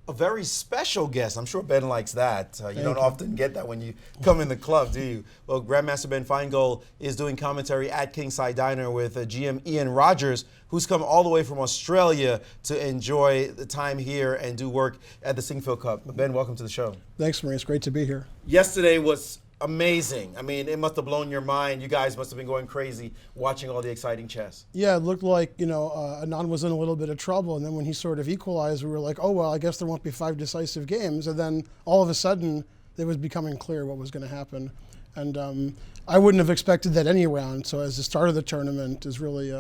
a very special guest. I'm sure Ben likes that. You don't you. often get that when you come in the club, do you? Well, Grandmaster Ben Finegold is doing commentary at Kingside Diner with GM Ian Rogers, who's come all the way from Australia to enjoy the time here and do work at the Sinquefield Cup. Ben, welcome to the show. Thanks, Maurice. Great to be here. Yesterday was amazing. I mean, it must have blown your mind. You guys must have been going crazy watching all the exciting chess. Yeah, it looked like, Anand was in a little bit of trouble, and then when he sort of equalized, we were like, oh, well, I guess there won't be 5 decisive games. And then all of a sudden, it was becoming clear what was going to happen. And I wouldn't have expected that any round. So as the start of the tournament is really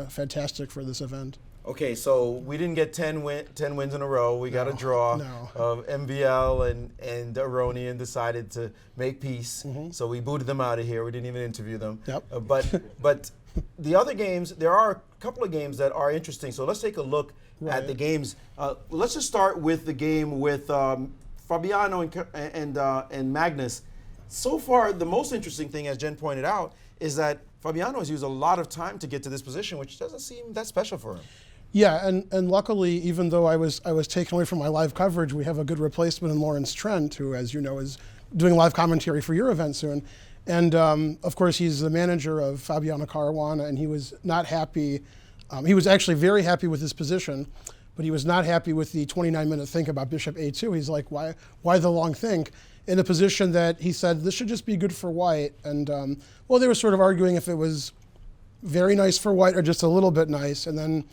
fantastic for this event. Okay, so we didn't get 10 wins in a row. We got a draw. No. MVL and Aronian decided to make peace. So we booted them out of here. We didn't even interview them. Yep. But the other games, there are a couple of games that are interesting. So let's take a look at the games. Let's just start with the game with Fabiano and Magnus. So far, the most interesting thing, as Jen pointed out, is that Fabiano has used a lot of time to get to this position, which doesn't seem that special for him. Yeah, and luckily, even though I was taken away from my live coverage, we have a good replacement in Lawrence Trent, who, as you know, is doing live commentary for your event soon. And of course, he's the manager of Fabiano Caruana, and he was not happy. He was actually very happy with his position, but he was not happy with the 29-minute think about Bishop A2. He's like, why the long think? In a position that he said, this should just be good for white. And well, they were sort of arguing if it was very nice for white or just a little bit nice. And then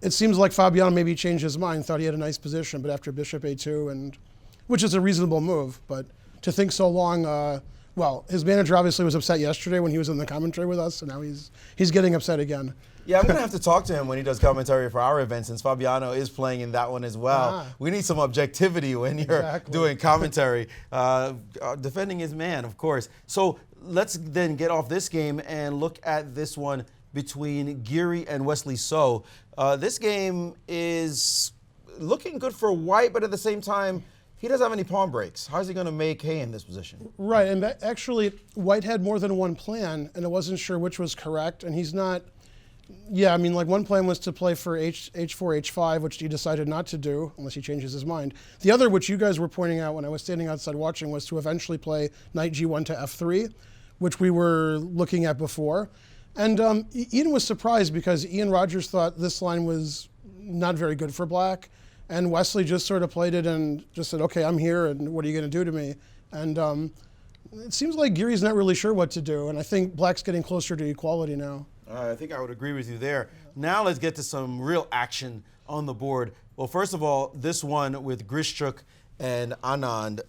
it seems like Fabiano maybe changed his mind, thought he had a nice position, but after Bishop A2, and which is a reasonable move. But to think so long, well, his manager obviously was upset yesterday when he was in the commentary with us, and now he's getting upset again. Yeah, I'm going to have to talk to him when he does commentary for our event, since Fabiano is playing in that one as well. We need some objectivity when you're doing commentary. Defending his man, of course. So let's then get off this game and look at this one between Geary and Wesley So. This game is looking good for white, but at the same time, he doesn't have any pawn breaks. How's he going to make hay in this position? Right, and actually, white had more than one plan, and I wasn't sure which was correct, and he's not. Yeah, I mean, like one plan was to play for H4, H5, which he decided not to do, unless he changes his mind. The other, which you guys were pointing out when I was standing outside watching, was to eventually play knight G1 to F3, which we were looking at before. And Ian was surprised because Ian Rogers thought this line was not very good for black. And Wesley just sort of played it and just said, okay, I'm here, and what are you going to do to me? And it seems like Geary's not really sure what to do, and I think black's getting closer to equality now. I think I would agree with you there. Now let's get to some real action on the board. Well, first of all, this one with Grischuk and Anand,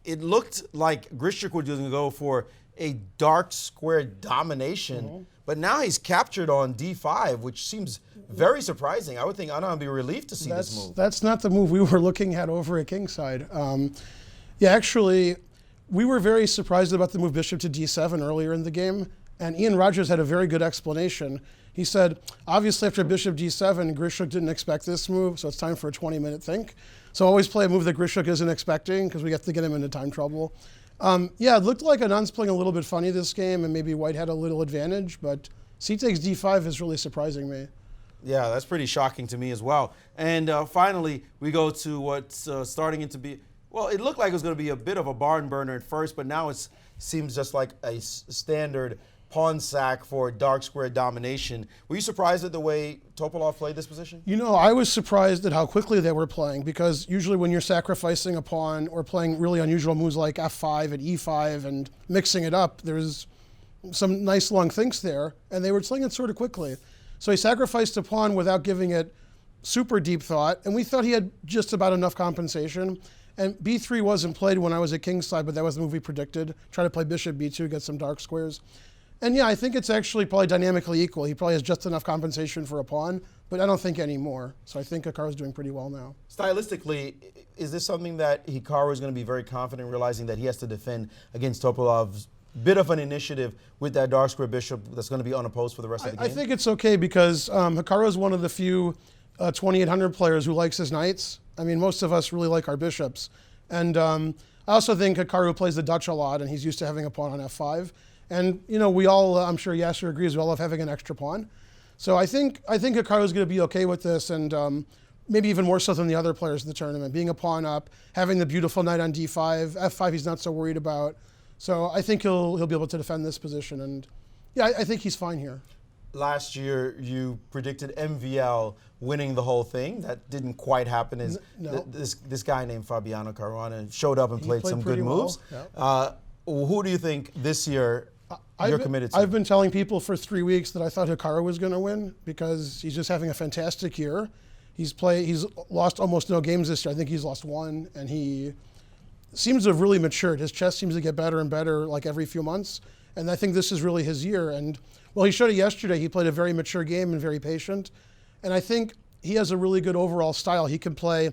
it looked like Grischuk was going to go for a dark square domination, but now he's captured on D5, which seems very surprising. I would think Anand would be relieved to see this move. That's not the move we were looking at over at Kingside. Yeah, actually, we were very surprised about the move Bishop to D7 earlier in the game. And Ian Rogers had a very good explanation. He said, obviously after Bishop D7, Grischuk didn't expect this move, so it's time for a 20-minute think. So always play a move that Grischuk isn't expecting, because we have to get him into time trouble. Yeah, it looked like Anand's playing a little bit funny this game, and maybe white had a little advantage, but C takes D5 is really surprising me. Yeah, that's pretty shocking to me as well. And finally, we go to what's starting to be, well, it looked like it was going to be a bit of a barn burner at first, but now it seems just like a standard pawn sack for dark square domination. Were you surprised at the way Topalov played this position? You know, I was surprised at how quickly they were playing, because usually when you're sacrificing a pawn or playing really unusual moves like F5 and E5 and mixing it up, there's some nice long thinks there, and they were playing it sort of quickly. So he sacrificed a pawn without giving it super deep thought, and we thought he had just about enough compensation. And B3 wasn't played when I was at Kingside, but that was the move we predicted. Try to play Bishop B2, get some dark squares. And yeah, I think it's actually probably dynamically equal. He probably has just enough compensation for a pawn, but I don't think any more. So I think Hikaru's doing pretty well now. Stylistically, is this something that Hikaru is going to be very confident, realizing that he has to defend against Topalov's bit of an initiative with that dark square bishop that's going to be unopposed for the rest of the game? I think it's okay, because Hikaru is one of the few 2800 players who likes his knights. I mean, most of us really like our bishops. And I also think Hikaru plays the Dutch a lot, and he's used to having a pawn on F5. And, you know, we all, I'm sure Yasser agrees, we all love having an extra pawn. So I think Hikaru's going to be okay with this. And maybe even more so than the other players in the tournament, being a pawn up, having the beautiful knight on d5, f5 he's not so worried about. So I think he'll be able to defend this position, and yeah, I think he's fine here. Last year, you predicted MVL winning the whole thing. That didn't quite happen. No. This guy named Fabiano Caruana showed up and played some good moves. Well, yeah. Who do you think this year you're committed to? I've been telling people for 3 weeks that I thought Hikaru was going to win because he's just having a fantastic year. He's lost almost no games this year. I think he's lost one, and he seems to have really matured. His chess seems to get better and better like every few months, and I think this is really his year. And well, he showed it yesterday. He played a very mature game and very patient. And I think he has a really good overall style. He can play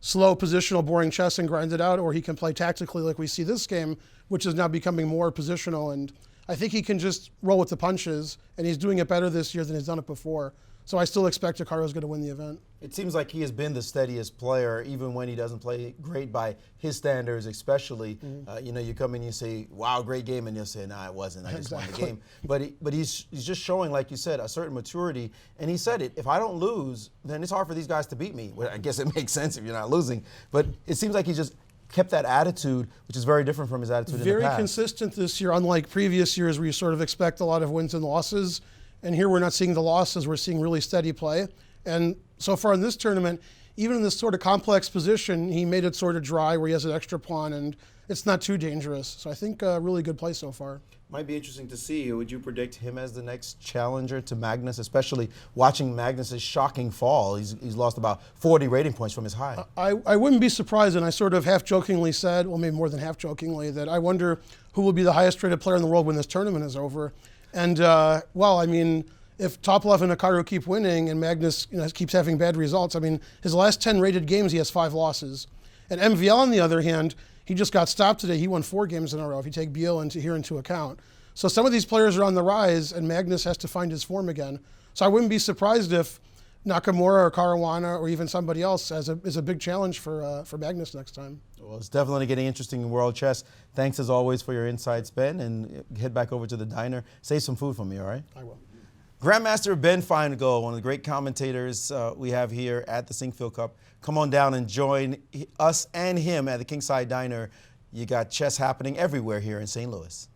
slow, positional, boring chess and grind it out, or he can play tactically like we see this game, which is now becoming more positional. And I think he can just roll with the punches, and he's doing it better this year than he's done it before. So I still expect Hikaru's going to win the event. It seems like he has been the steadiest player, even when he doesn't play great by his standards, especially. You come in and you say, wow, great game, and you'll say, nah, it wasn't. I just won the game. But he's just showing, like you said, a certain maturity. And he said it, if I don't lose, then it's hard for these guys to beat me. Well, I guess it makes sense if you're not losing. But it seems like he just kept that attitude, which is very different from his attitude in the past. Very consistent this year, unlike previous years where you sort of expect a lot of wins and losses. And here we're not seeing the losses, we're seeing really steady play. And so far in this tournament, even in this sort of complex position, he made it sort of dry where he has an extra pawn, and it's not too dangerous. So I think a really good play so far. Might be interesting to see. Would you predict him as the next challenger to Magnus, especially watching Magnus's shocking fall? He's lost about 40 rating points from his high. I wouldn't be surprised, and I sort of half-jokingly said, well, maybe more than half-jokingly, that I wonder who will be the highest-rated player in the world when this tournament is over. And, well, I mean, if Topalov and Hikaru keep winning and Magnus keeps having bad results, I mean, his last 10 rated games, he has 5 losses. And MVL, on the other hand, he just got stopped today. He won 4 games in a row, if you take Biel into account. So some of these players are on the rise, and Magnus has to find his form again. So I wouldn't be surprised if Nakamura or Caruana or even somebody else is a big challenge for Magnus next time. Well, it's definitely getting interesting in world chess. Thanks as always for your insights, Ben, and head back over to the diner. Save some food for me, all right? I will. Grandmaster Ben Finegold, one of the great commentators we have here at the Sinquefield Cup. Come on down and join us and him at the Kingside Diner. You got chess happening everywhere here in St. Louis.